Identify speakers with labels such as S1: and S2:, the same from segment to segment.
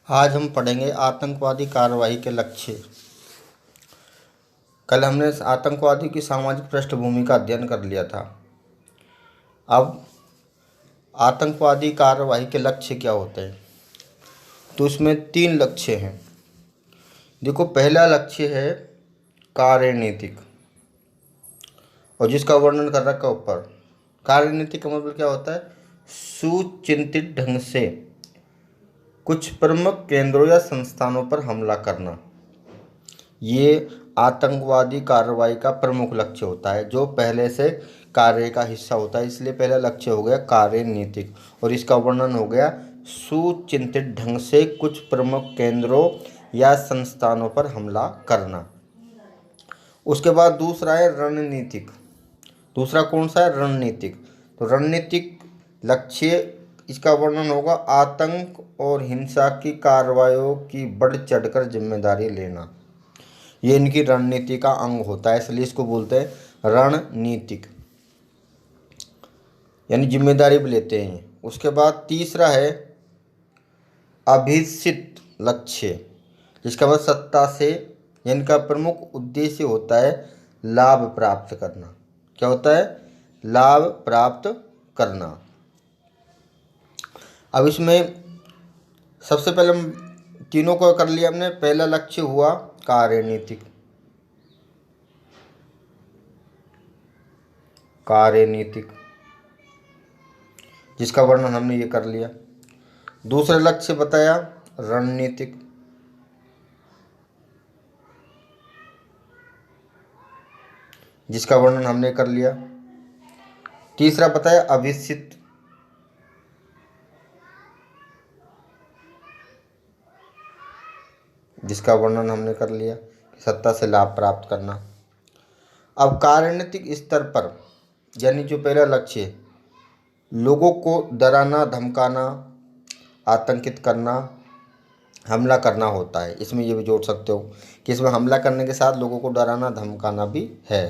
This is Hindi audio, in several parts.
S1: आज हम पढ़ेंगे आतंकवादी कार्रवाई के लक्ष्य। कल हमने आतंकवादी की सामाजिक पृष्ठभूमि का अध्ययन कर लिया था। अब आतंकवादी कार्रवाई के लक्ष्य क्या होते हैं, तो इसमें 3 लक्ष्य हैं। देखो, पहला लक्ष्य है कार्यनीतिक, और जिसका वर्णन कर रखा ऊपर। कार्यनीतिक का मतलब क्या होता है? सुचिंतित ढंग से कुछ प्रमुख केंद्रों या संस्थानों पर हमला करना। ये आतंकवादी कार्रवाई का प्रमुख लक्ष्य होता है, जो पहले से कार्य का हिस्सा होता है। इसलिए पहला लक्ष्य हो गया कार्यनीतिक, और इसका वर्णन हो गया सुचिंतित ढंग से कुछ प्रमुख केंद्रों या संस्थानों पर हमला करना। उसके बाद दूसरा है रणनीतिक। दूसरा कौन सा है? रणनीतिक। तो रणनीतिक लक्ष्य, इसका वर्णन होगा आतंक और हिंसा की कार्रवाइयों की बढ़ चढ़कर जिम्मेदारी लेना। ये इनकी रणनीति का अंग होता है, इसलिए इसको बोलते हैं रणनीतिक, यानी जिम्मेदारी भी लेते हैं। उसके बाद तीसरा है अभिसित लक्ष्य, जिसका मतलब सत्ता से, इनका प्रमुख उद्देश्य होता है लाभ प्राप्त करना। क्या होता है? लाभ प्राप्त करना। अब इसमें सबसे पहले हम तीनों को कर लिया हमने। पहला लक्ष्य हुआ कार्यनीतिक। कार्यनीतिक, जिसका वर्णन हमने ये कर लिया। दूसरा लक्ष्य बताया रणनीतिक। जिसका वर्णन हमने कर लिया। तीसरा बताया अभिसित। जिसका वर्णन हमने कर लिया, सत्ता से लाभ प्राप्त करना। अब कार्यनीतिक स्तर पर, यानी जो पहला लक्ष्य है, लोगों को डराना, धमकाना, आतंकित करना, हमला करना होता है। इसमें ये भी जोड़ सकते हो कि इसमें हमला करने के साथ लोगों को डराना, धमकाना भी है।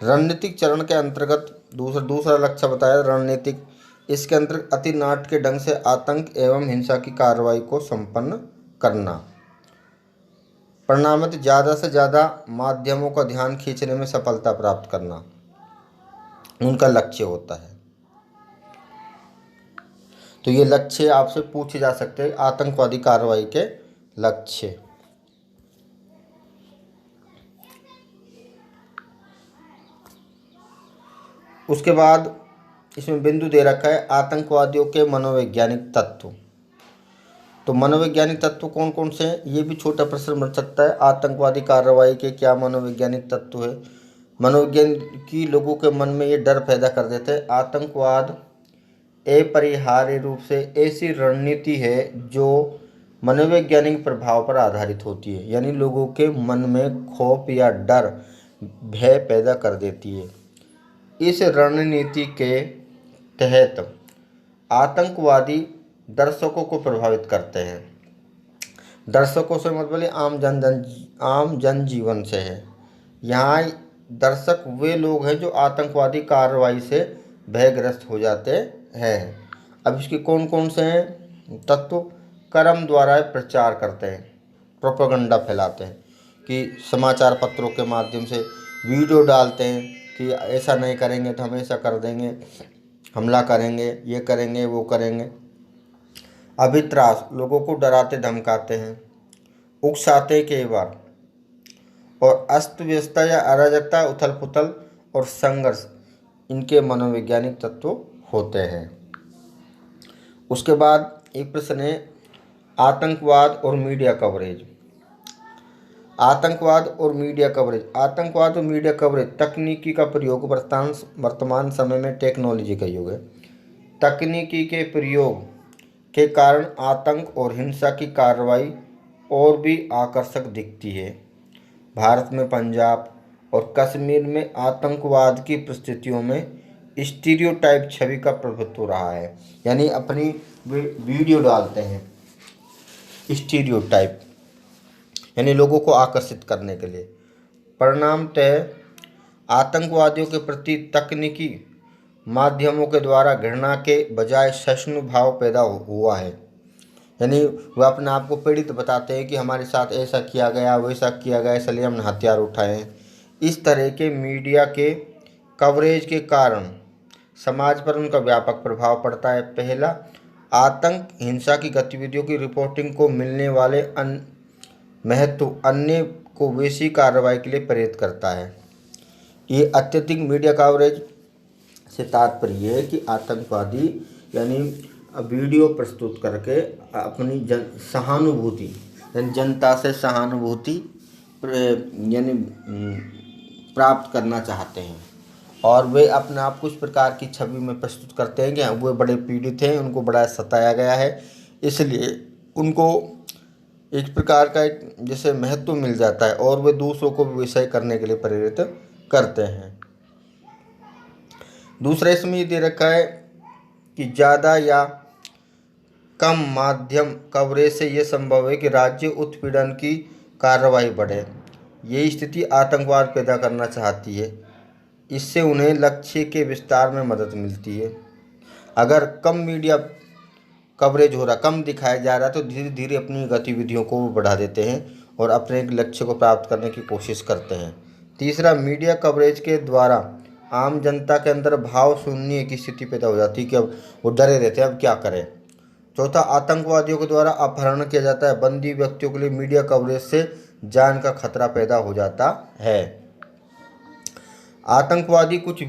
S1: रणनीतिक चरण के अंतर्गत दूसरा लक्ष्य बताया रणनीतिक। इसके अंतर्गत अति नाटकीय ढंग से आतंक एवं हिंसा की कार्रवाई को संपन्न करना। परिणामतः ज़्यादा से ज़्यादा माध्यमों का ध्यान खींचने में सफलता प्राप्त करना उनका लक्ष्य होता है। तो ये लक्ष्य आपसे पूछे जा सकते हैं, आतंकवादी कार्रवाई के लक्ष्य। उसके बाद इसमें बिंदु दे रखा है आतंकवादियों के मनोवैज्ञानिक तत्व। तो मनोवैज्ञानिक तत्व कौन कौन से हैं, ये भी छोटा प्रश्न बन सकता है। आतंकवादी कार्रवाई के क्या मनोवैज्ञानिक तत्व है? मनोविज्ञान की लोगों के मन में ये डर पैदा कर देते हैं। आतंकवाद अपरिहार्य रूप से ऐसी रणनीति है जो मनोवैज्ञानिक प्रभाव पर आधारित होती है, यानी लोगों के मन में खौफ या डर, भय पैदा कर देती है। इस रणनीति के तहत आतंकवादी दर्शकों को प्रभावित करते हैं। दर्शकों से मतलब आम जनजीवन से है। यहाँ दर्शक वे लोग हैं जो आतंकवादी कार्रवाई से भयग्रस्त हो जाते हैं। अब इसके कौन कौन से हैं तत्व? कर्म द्वारा प्रचार करते हैं, प्रोपेगेंडा फैलाते हैं, कि समाचार पत्रों के माध्यम से वीडियो डालते हैं कि ऐसा नहीं करेंगे तो हम ऐसा कर देंगे, हमला करेंगे, ये करेंगे, वो करेंगे। अभित्रास, लोगों को डराते धमकाते हैं। उकसाते कई बार। और अस्त व्यस्तता या अराजकता, उथल पुथल और संघर्ष, इनके मनोवैज्ञानिक तत्व होते हैं। उसके बाद एक प्रश्न है आतंकवाद और मीडिया कवरेज। आतंकवाद और मीडिया कवरेज। आतंकवाद और मीडिया कवरेज तकनीकी का प्रयोग, वर्तमान समय में टेक्नोलॉजी का युग है। तकनीकी के प्रयोग के कारण आतंक और हिंसा की कार्रवाई और भी आकर्षक दिखती है। भारत में पंजाब और कश्मीर में आतंकवाद की परिस्थितियों में स्टीरियोटाइप छवि का प्रभुत्व रहा है, यानी अपनी वीडियो डालते हैं स्टीरियोटाइप, यानी लोगों को आकर्षित करने के लिए। परिणामतः आतंकवादियों के प्रति तकनीकी माध्यमों के द्वारा घृणा के बजाय सहिष्णु भाव पैदा हुआ है। यानी वह अपने आप को पीड़ित बताते हैं कि हमारे साथ ऐसा किया गया, वैसा किया गया, इसलिए हमने हथियार उठाए हैं। इस तरह के मीडिया के कवरेज के कारण समाज पर उनका व्यापक प्रभाव पड़ता है। पहला, आतंक हिंसा की गतिविधियों की रिपोर्टिंग को मिलने वाले महत्व अन्य को वैसी कार्रवाई के लिए प्रेरित करता है। ये अत्यधिक मीडिया कवरेज से तात्पर्य है कि आतंकवादी यानी वीडियो प्रस्तुत करके अपनी सहानुभूति यानी जनता से सहानुभूति यानी प्राप्त करना चाहते हैं, और वे अपने आप को इस प्रकार की छवि में प्रस्तुत करते हैं कि वे बड़े पीड़ित हैं, उनको बड़ा सताया गया है, इसलिए उनको एक प्रकार का एक जैसे महत्व मिल जाता है और वे दूसरों को विषय करने के लिए प्रेरित करते हैं। दूसरा इसमें ये दे रखा है कि ज़्यादा या कम माध्यम कवरेज से ये संभव है कि राज्य उत्पीड़न की कार्रवाई बढ़े। ये स्थिति आतंकवाद पैदा करना चाहती है, इससे उन्हें लक्ष्य के विस्तार में मदद मिलती है। अगर कम मीडिया कवरेज हो रहा, कम दिखाया जा रहा, तो धीरे धीरे अपनी गतिविधियों को बढ़ा देते हैं और अपने एक लक्ष्य को प्राप्त करने की कोशिश करते हैं। तीसरा, मीडिया कवरेज के द्वारा आम जनता के अंदर भाव शून्य की स्थिति पैदा हो जाती है कि अब वो डरे रहते हैं, अब क्या करें। चौथा, आतंकवादियों के द्वारा अपहरण किया जाता है। बंदी व्यक्तियों के लिए मीडिया कवरेज से जान का खतरा पैदा हो जाता है। आतंकवादी कुछ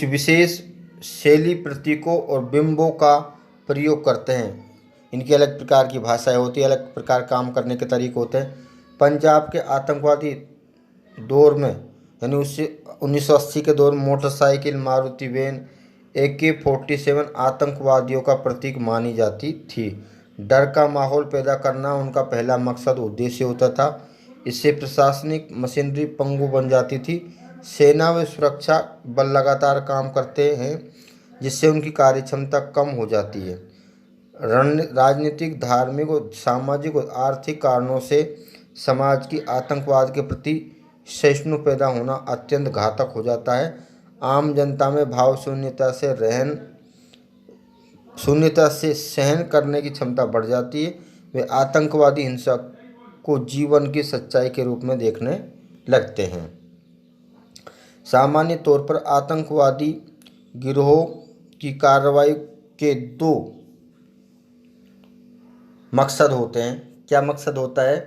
S1: विशेष शैली, प्रतीकों और बिंबों का प्रयोग करते हैं। इनकी अलग प्रकार की भाषाएं होती है, अलग प्रकार काम करने के तरीके होते हैं। पंजाब के आतंकवादी दौर में यानी उससे 1980 के दौर में मोटरसाइकिल, मारुति वैन, AK-47 आतंकवादियों का प्रतीक मानी जाती थी। डर का माहौल पैदा करना उनका पहला मकसद उद्देश्य होता था। इससे प्रशासनिक मशीनरी पंगु बन जाती थी। सेना व सुरक्षा बल लगातार काम करते हैं, जिससे उनकी कार्यक्षमता कम हो जाती है। राजनीतिक, धार्मिक और सामाजिक और आर्थिक कारणों से समाज की आतंकवाद के प्रति सहिष्णु पैदा होना अत्यंत घातक हो जाता है। आम जनता में भाव शून्यता से सहन करने की क्षमता बढ़ जाती है। वे आतंकवादी हिंसा को जीवन की सच्चाई के रूप में देखने लगते हैं। सामान्य तौर पर आतंकवादी गिरोह की कार्रवाई के दो मकसद होते हैं। क्या मकसद होता है?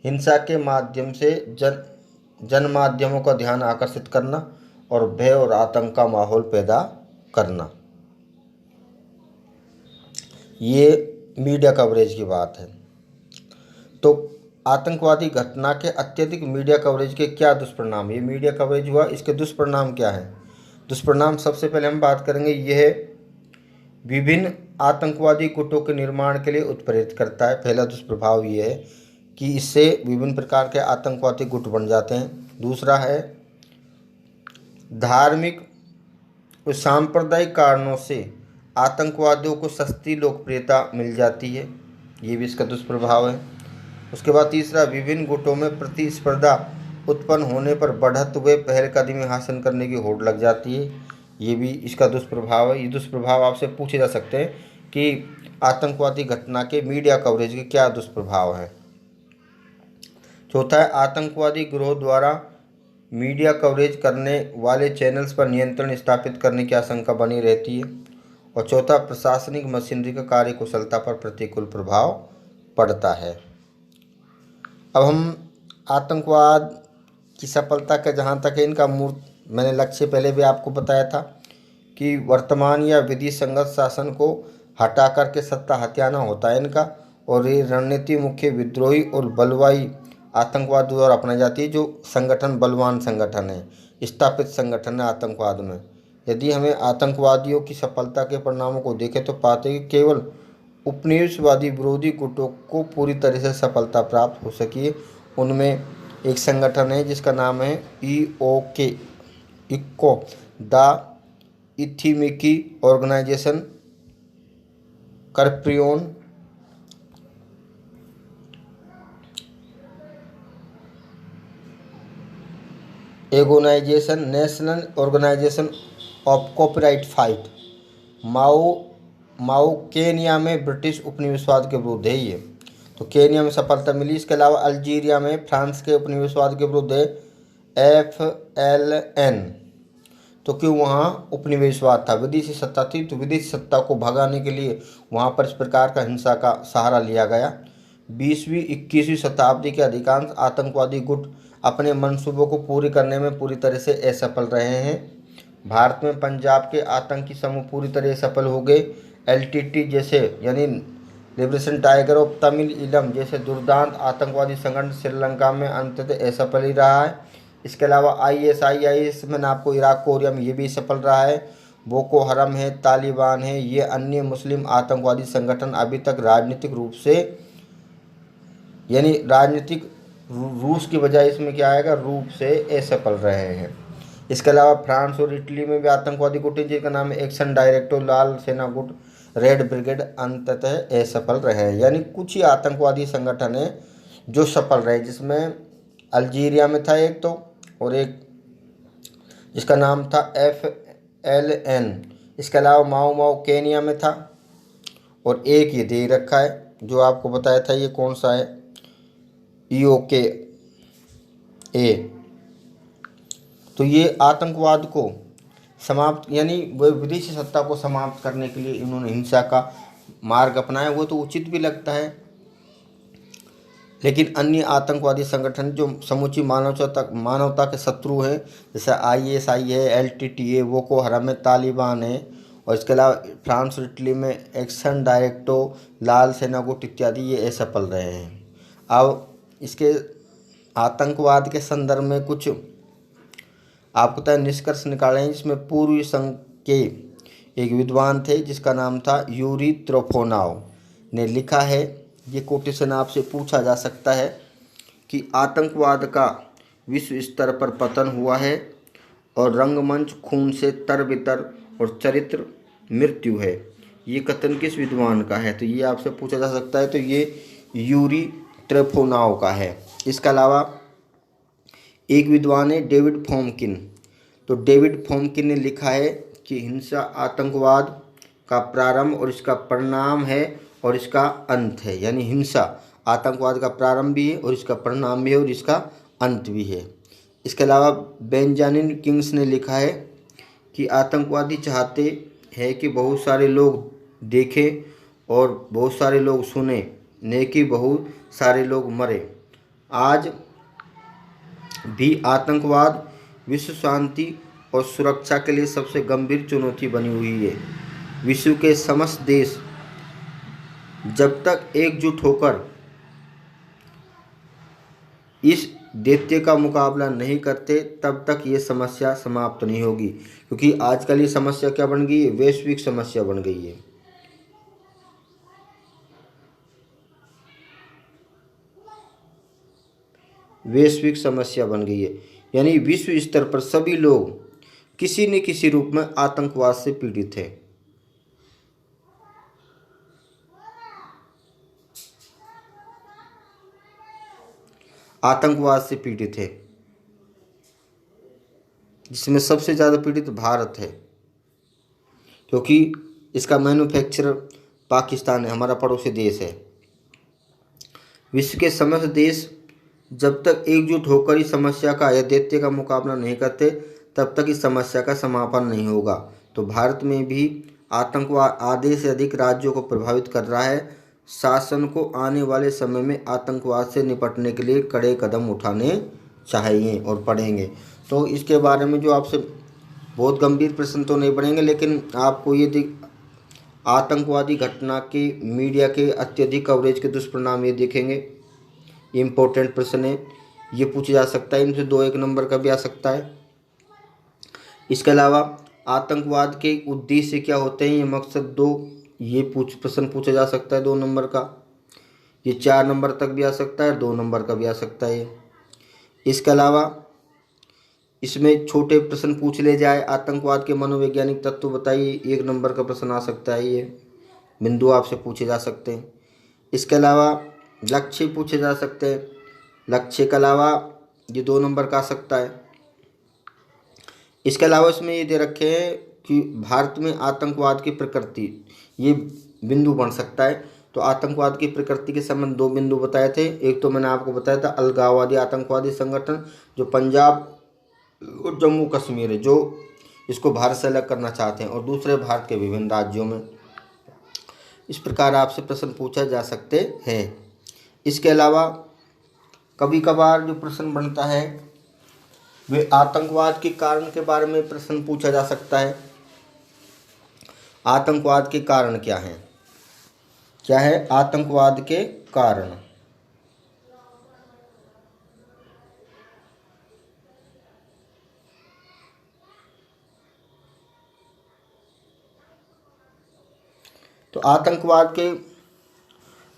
S1: हिंसा के माध्यम से जनमाध्यमों का ध्यान आकर्षित करना और भय और आतंक का माहौल पैदा करना। ये मीडिया कवरेज की बात है। तो आतंकवादी घटना के अत्यधिक मीडिया कवरेज के क्या दुष्परिणाम, ये मीडिया कवरेज हुआ, इसके दुष्परिणाम क्या हैं? दुष्परिणाम सबसे पहले हम बात करेंगे, यह विभिन्न आतंकवादी गुटों के निर्माण के लिए उत्प्रेरित करता है। पहला दुष्प्रभाव ये है कि इससे विभिन्न प्रकार के आतंकवादी गुट बन जाते हैं। दूसरा है धार्मिक और सांप्रदायिक कारणों से आतंकवादियों को सस्ती लोकप्रियता मिल जाती है, ये भी इसका दुष्प्रभाव है। उसके बाद तीसरा, विभिन्न गुटों में प्रतिस्पर्धा उत्पन्न होने पर बढ़त हुए पहलकदमी हासिल करने की होड़ लग जाती है, ये भी इसका दुष्प्रभाव है। ये दुष्प्रभाव आपसे पूछे जा सकते हैं कि आतंकवादी घटना के मीडिया कवरेज के क्या दुष्प्रभाव हैं। चौथा है, आतंकवादी गिरोह द्वारा मीडिया कवरेज करने वाले चैनल्स पर नियंत्रण स्थापित करने की आशंका बनी रहती है। और चौथा, प्रशासनिक मशीनरी का कार्यकुशलता पर प्रतिकूल प्रभाव पड़ता है। अब हम आतंकवाद की सफलता का जहाँ तक है, इनका मैंने लक्ष्य पहले भी आपको बताया था कि वर्तमान या विधि संगत शासन को हटा करके सत्ता हथियाना होता है इनका। और ये रणनीति मुख्य विद्रोही और बलवाई आतंकवाद द्वारा अपनाई जाती है, जो संगठन बलवान संगठन है, स्थापित संगठन है आतंकवाद में। यदि हमें आतंकवादियों की सफलता के परिणामों को देखें तो पाते हैं कि केवल उपनिवेशवादी विरोधी गुटों को पूरी तरह से सफलता प्राप्त हो सकी है। उनमें एक संगठन है जिसका नाम है इक्को, द इथिमिकी ऑर्गेनाइजेशन करप्रियोन, एगोनाइजेशन, national organisation of copyright fight. Mau Mau Kenya में ब्रिटिश उपनिवेशवाद के विरुद्ध है ये, तो केनिया में सफलता मिली। इसके अलावा अल्जीरिया में फ्रांस के उपनिवेशवाद के विरुद्ध है FLN। तो क्यों, वहाँ उपनिवेशवाद था, विदेशी सत्ता थी, तो विदेशी सत्ता को भगाने के लिए वहाँ पर इस प्रकार का हिंसा का सहारा लिया गया। 20वीं 21वीं शताब्दी के अधिकांश आतंकवादी गुट अपने मंसूबों को पूरे करने में पूरी तरह से असफल रहे हैं। भारत में पंजाब के आतंकी समूह पूरी तरह सफल हो गए। LTT जैसे यानी लिबरेशन टाइगर ऑफ तमिल इलम जैसे दुर्दांत आतंकवादी संगठन श्रीलंका में अंततः असफल ही रहा है। इसके अलावा ISIS मैंने आपको इराक कोरिया में ये भी सफल रहा है। बोको हरम है, तालिबान है, ये अन्य मुस्लिम आतंकवादी संगठन अभी तक राजनीतिक रूप से यानी राजनीतिक रूस की बजाय इसमें क्या आएगा, रूप से असफल रहे हैं। इसके अलावा फ्रांस और इटली में भी आतंकवादी गुट है जिनका नाम है एक्शन डायरेक्टो, लाल सेना गुट, रेड ब्रिगेड, अंततः असफल रहे हैं। यानी कुछ ही आतंकवादी संगठन है जो सफल रहे, जिसमें अल्जीरिया में था एक तो, और एक जिसका नाम था FLN। इसके अलावा माओ केनिया में था, और एक ये दे रखा है जो आपको बताया था, ये कौन सा है, EOKA। तो ये आतंकवाद को समाप्त यानी वो विदेशी सत्ता को समाप्त करने के लिए इन्होंने हिंसा का मार्ग अपनाया। वो तो उचित भी लगता है, लेकिन अन्य आतंकवादी संगठन जो समूची मानवता के शत्रु हैं, जैसे ISI है, LTT है, बोको हरम है, तालिबान है, और इसके अलावा फ्रांस और इटली में एक्शन डायरेक्टो, लाल सेना गुट इत्यादि, ये असफल रहे हैं। अब इसके आतंकवाद के संदर्भ में कुछ आपको तय निष्कर्ष निकाले हैं, जिसमें पूर्वी संघ के एक विद्वान थे जिसका नाम था यूरी त्रोफोनोव ने लिखा है। ये कोटेशन आपसे पूछा जा सकता है कि आतंकवाद का विश्व स्तर पर पतन हुआ है और रंगमंच खून से तरबितर और चरित्र मृत्यु है। ये कथन किस विद्वान का है, तो ये आपसे पूछा जा सकता है। तो ये यूरी त्रोफोनोव का है। इसके अलावा एक विद्वान है डेविड फोमकिन। तो डेविड फोमकिन ने लिखा है कि हिंसा आतंकवाद का प्रारंभ और इसका परिणाम है और इसका अंत है। यानी हिंसा आतंकवाद का प्रारंभ भी है और इसका परिणाम भी है और इसका अंत भी है। इसके अलावा बेंजामिन किंग्स ने लिखा है कि आतंकवादी चाहते हैं कि बहुत सारे लोग देखें और बहुत सारे लोग सुने, न कि बहुत सारे लोग मरे। आज भी आतंकवाद विश्व शांति और सुरक्षा के लिए सबसे गंभीर चुनौती बनी हुई है। विश्व के समस्त देश जब तक एकजुट होकर इस दैत्य का मुकाबला नहीं करते तब तक ये समस्या समाप्त नहीं होगी, क्योंकि आजकल ये समस्या क्या बन गई है, वैश्विक समस्या बन गई है। वैश्विक समस्या बन गई है, यानी विश्व स्तर पर सभी लोग किसी न किसी रूप में आतंकवाद से पीड़ित हैं। आतंकवाद से पीड़ित है, जिसमें सबसे ज़्यादा पीड़ित भारत है, क्योंकि इसका मैन्युफैक्चरर पाकिस्तान है, हमारा पड़ोसी देश है। विश्व के समस्त देश जब तक एकजुट होकर इस समस्या का या दैत्य का मुकाबला नहीं करते तब तक इस समस्या का समापन नहीं होगा। तो भारत में भी आतंकवाद आधे से अधिक राज्यों को प्रभावित कर रहा है। शासन को आने वाले समय में आतंकवाद से निपटने के लिए कड़े कदम उठाने चाहिए और पड़ेंगे। तो इसके बारे में जो आपसे बहुत गंभीर प्रश्न तो नहीं पड़ेंगे, लेकिन आपको ये आतंकवादी घटना के मीडिया के अत्यधिक कवरेज के दुष्परिणाम ये देखेंगे। इम्पोर्टेंट प्रश्न है, ये पूछा जा सकता है, इनसे 2 एक नंबर का भी आ सकता है। इसके अलावा आतंकवाद के उद्देश्य क्या होते हैं, ये मकसद 2, ये प्रश्न पूछा जा सकता है 2 नंबर का। ये 4 नंबर तक भी आ सकता है, 2 नंबर का भी आ सकता है। इसके अलावा इसमें छोटे प्रश्न पूछ ले जाए, आतंकवाद के मनोवैज्ञानिक तत्व बताइए, 1 नंबर का प्रश्न आ सकता है। ये बिंदु आपसे पूछे जा सकते हैं। इसके अलावा लक्ष्य पूछे जा सकते हैं, लक्ष्य के अलावा ये 2 नंबर का आ सकता है। इसके अलावा इसमें ये दे रखे हैं कि भारत में आतंकवाद की प्रकृति, ये बिंदु बन सकता है। तो आतंकवाद की प्रकृति के संबंध दो बिंदु बताए थे। एक तो मैंने आपको बताया था अलगाववादी आतंकवादी संगठन जो पंजाब और जम्मू कश्मीर है, जो इसको भारत से अलग करना चाहते हैं, और दूसरे भारत के विभिन्न राज्यों में। इस प्रकार आपसे प्रश्न पूछा जा सकते हैं। इसके अलावा कभी कभार जो प्रश्न बनता है वे आतंकवाद के कारण के बारे में प्रश्न पूछा जा सकता है। आतंकवाद के कारण क्या है? क्या है आतंकवाद के कारण? तो आतंकवाद के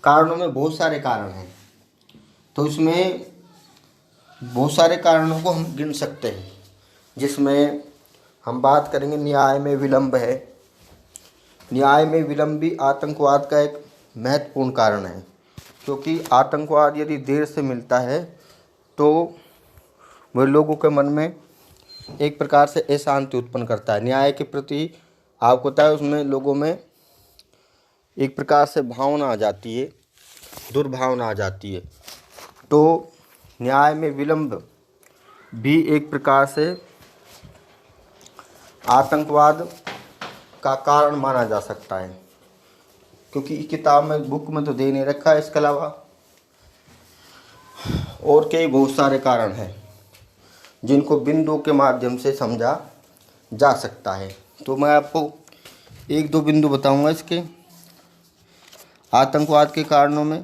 S1: कारणों में बहुत सारे कारण हैं। तो इसमें बहुत सारे कारणों को हम गिन सकते हैं, जिसमें हम बात करेंगे न्याय में विलंब है। न्याय में विलंब भी आतंकवाद का एक महत्वपूर्ण कारण है, क्योंकि आतंकवाद यदि देर से मिलता है तो वह लोगों के मन में एक प्रकार से अशांति उत्पन्न करता है। न्याय के प्रति आपको पता है उसमें लोगों में एक प्रकार से भावना आ जाती है, दुर्भावना आ जाती है। तो न्याय में विलंब भी एक प्रकार से आतंकवाद का कारण माना जा सकता है, क्योंकि किताब में बुक में तो दे नहीं रखा है। इसके अलावा और कई बहुत सारे कारण हैं जिनको बिंदु के माध्यम से समझा जा सकता है। तो मैं आपको एक दो बिंदु बताऊंगा इसके आतंकवाद के कारणों में।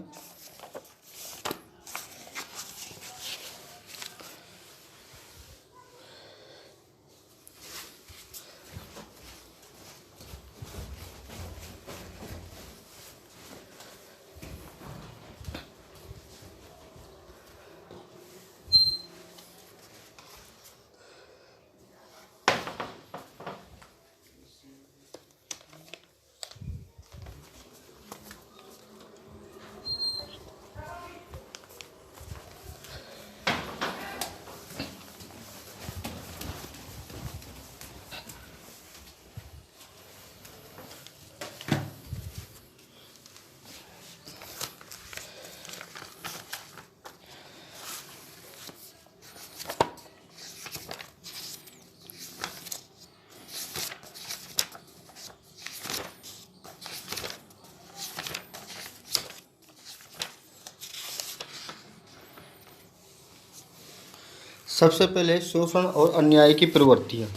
S1: सबसे पहले शोषण और अन्याय की प्रवृत्तियाँ।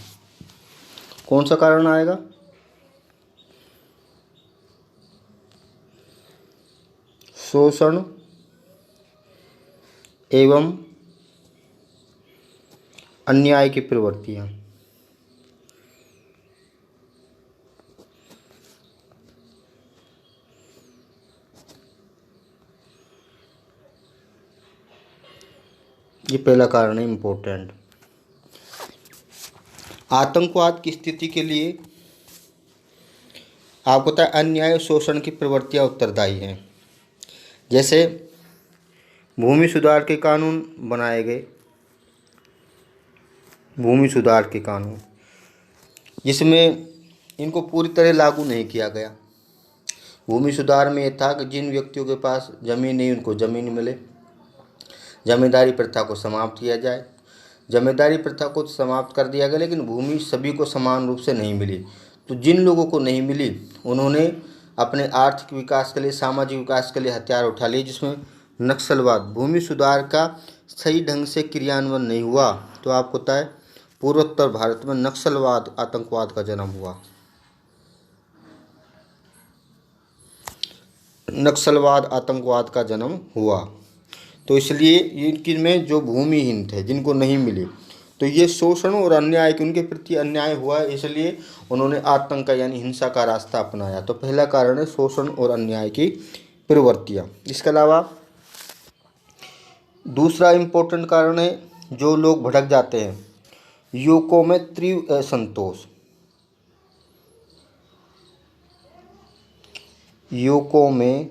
S1: कौन सा कारण आएगा? शोषण एवं अन्याय की प्रवृत्तियाँ। ये पहला कारण है इम्पोर्टेंट। आतंकवाद की स्थिति के लिए आपको पता है अन्याय और शोषण की प्रवृत्तियाँ उत्तरदायी हैं। जैसे भूमि सुधार के कानून बनाए गए, भूमि सुधार के कानून, जिसमें इनको पूरी तरह लागू नहीं किया गया। भूमि सुधार में यह था कि जिन व्यक्तियों के पास ज़मीन नहीं उनको ज़मीन मिले, जमींदारी प्रथा को समाप्त किया जाए। जमींदारी प्रथा को समाप्त कर दिया गया, लेकिन भूमि सभी को समान रूप से नहीं मिली। तो जिन लोगों को नहीं मिली उन्होंने अपने आर्थिक विकास के लिए, सामाजिक विकास के लिए हथियार उठा लिए, जिसमें नक्सलवाद। भूमि सुधार का सही ढंग से क्रियान्वयन नहीं हुआ तो आपको पता है पूर्वोत्तर भारत में नक्सलवाद आतंकवाद का जन्म हुआ। नक्सलवाद आतंकवाद का जन्म हुआ। तो इसलिए इनकी में जो भूमिहीन थे, जिनको नहीं मिली, तो ये शोषण और अन्याय के उनके प्रति अन्याय हुआ, इसलिए उन्होंने आतंक का यानी हिंसा का रास्ता अपनाया। तो पहला कारण है शोषण और अन्याय की प्रवृत्तियाँ। इसके अलावा दूसरा इम्पोर्टेंट कारण है जो लोग भटक जाते हैं, युवकों में तीव्र असंतोष। युवकों में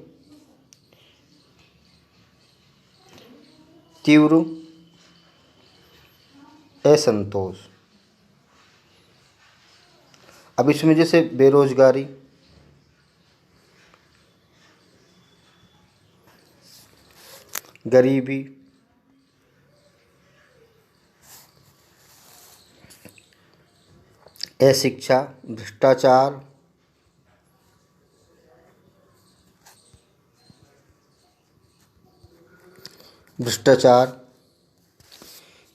S1: तीव्र असंतोष। अब इसमें जैसे बेरोजगारी, गरीबी, अशिक्षा, भ्रष्टाचार,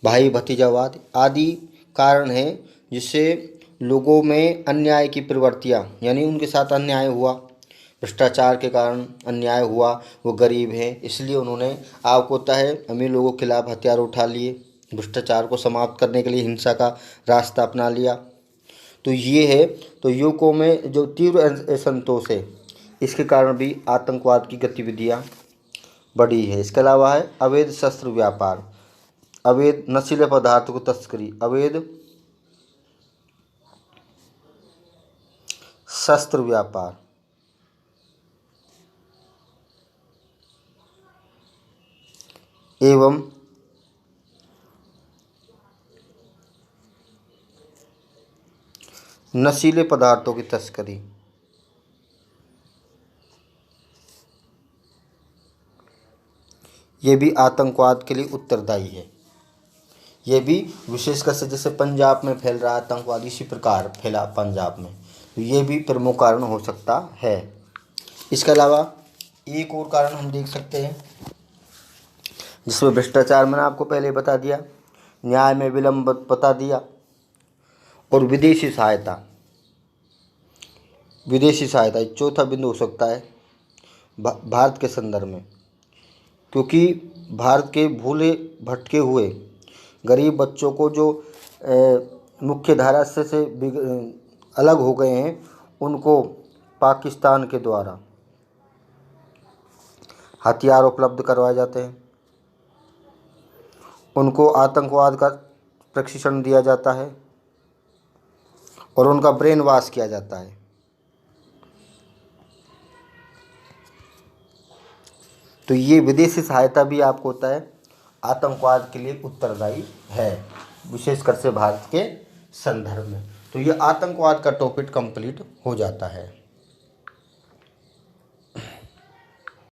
S1: भाई भतीजावाद आदि कारण हैं जिससे लोगों में अन्याय की प्रवृत्तियाँ, यानी उनके साथ अन्याय हुआ, भ्रष्टाचार के कारण अन्याय हुआ। वो गरीब हैं इसलिए उन्होंने आपको होता है अमीर लोगों के खिलाफ हथियार उठा लिए, भ्रष्टाचार को समाप्त करने के लिए हिंसा का रास्ता अपना लिया। तो ये है, तो युवकों में जो तीव्र असंतोष है इसके कारण भी आतंकवाद की गतिविधियाँ बढ़ी है। इसके अलावा है अवैध शस्त्र व्यापार, अवैध नशीले पदार्थों की तस्करी, अवैध शस्त्र व्यापार, एवं नशीले पदार्थों की तस्करी। ये भी आतंकवाद के लिए उत्तरदायी है। ये भी विशेषकर से जैसे पंजाब में फैल रहा आतंकवाद इसी प्रकार फैला पंजाब में, तो ये भी प्रमुख कारण हो सकता है। इसके अलावा एक और कारण हम देख सकते हैं जिसमें भ्रष्टाचार मैंने आपको पहले बता दिया, न्याय में विलंब बता दिया, और विदेशी सहायता, चौथा बिंदु हो सकता है भारत के संदर्भ में, क्योंकि भारत के भूले भटके हुए गरीब बच्चों को जो मुख्य धारा से अलग हो गए हैं उनको पाकिस्तान के द्वारा हथियार उपलब्ध करवाए जाते हैं, उनको आतंकवाद का प्रशिक्षण दिया जाता है और उनका ब्रेन वॉश किया जाता है। तो ये विदेशी सहायता भी आपको होता है आतंकवाद के लिए उत्तरदायी है, विशेषकर से भारत के संदर्भ में। तो ये आतंकवाद का टॉपिक कंप्लीट हो जाता है।